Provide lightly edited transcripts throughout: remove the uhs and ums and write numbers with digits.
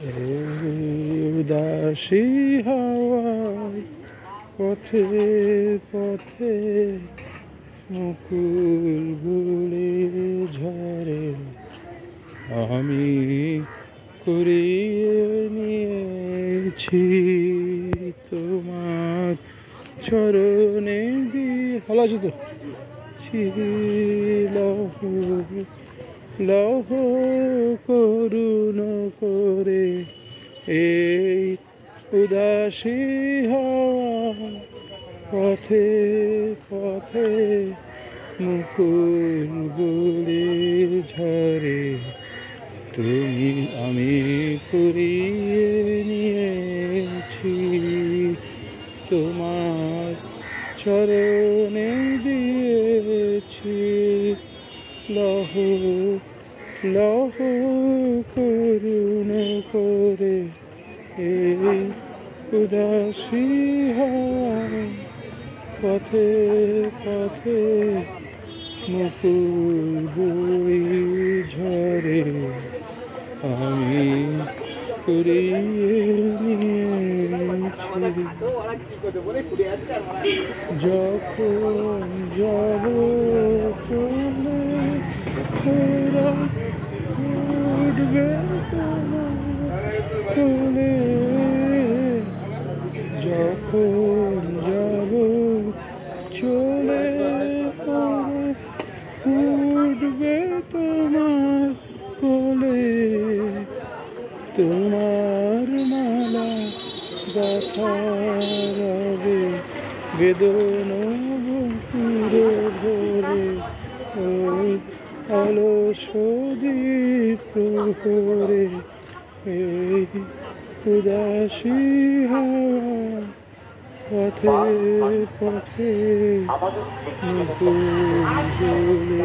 এই উদাসী হাওয়ায় পথে পথে মুকুলগুলি ঝরে, আমি কুড়িয়ে নিয়েছি তোমার চরণে দিয়ে হলা জুতো লহ লহ করুণ করে এই উদাসী হাওয়া পথে পথে মুকুলগুলি ঝরে, তুমি আমি কুড়িয়ে নিয়েছি তোমার চরণে দিয়েছি লহ লহ করুণ করে এই উদাসী হাওয়া পথে পথে মুকুলগুলি ঝরে, আমি কুড়িয়ে নিয়েছি যখন যাব চলে ওরা উঠবে তোমার কোলে, যখন যাব চলে উঠবে তোমার কোলে, তোমার মালা গাথা রবে বেদন বুকুরে ভরে, ওই অলস দ্বীপ প্রহরে এই উদাসী হাওয়া পথে পথে মুকুলগুলি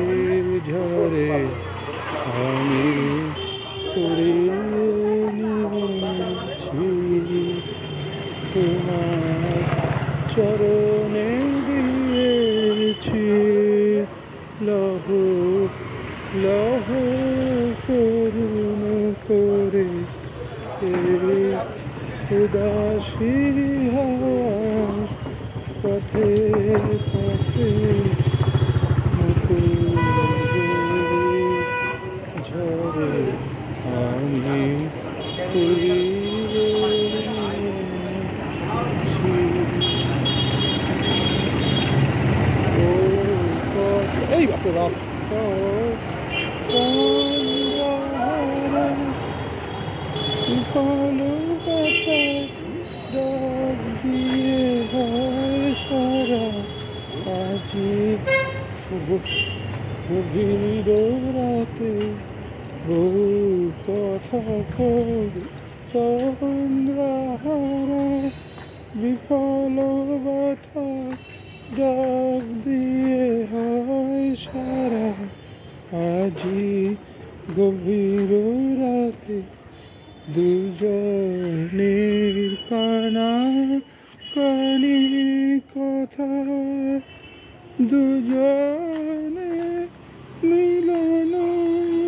ঝরে, আমি কুড়িয়ে নিয়েছি তোমার চরণে দিয়েছি লহ লহ করুণ করে এই উদাসী হাওয়া পথে পথে মুকুলগুলি ঝরে, আমি কুড়িয়ে নিয়েছি ও পথ এই বাপরে বাপ ভালোবাসা ডাক দিয়ে হয় সারা আজি গভীর রাতে বহু কথা করি চন্দ্রহারা, বিফল ব্যথা ডাক দিয়ে হয় সারা আজি গভীর রাতে, দুজনের কানা কানি কথা, দুজনে মিলন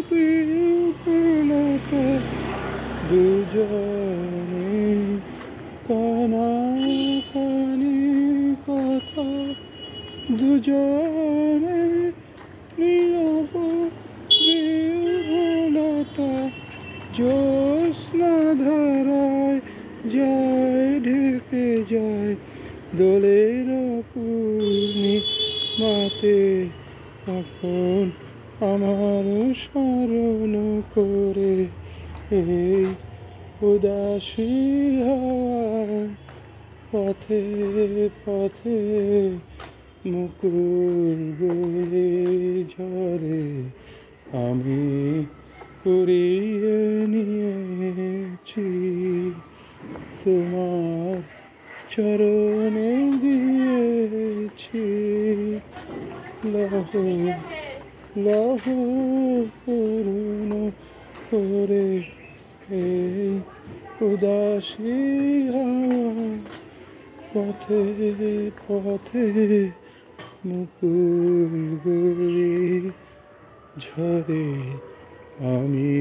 বিফলতা, দুজনে কানা কানি কথা, দুজনে নীরব বিফলতা, জ্যোৎস্না ধারায় যায় ঢেকে যায় দোলের পূর্ণিমাতে, তখন আমার স্মরণ করে এই উদাসী হাওয়া পথে পথে মুকুলগুলি ঝরে, আমি কুড়িয়ে নিয়েছি তোমার চরণে দিয়েছি লহ লহ করুণ করে এই উদাসী হাওয়া পথে পথে মুকুলগুলি ঝরে, আমি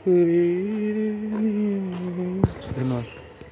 কুড়িয়ে নিয়েছি। ধন্যবাদ।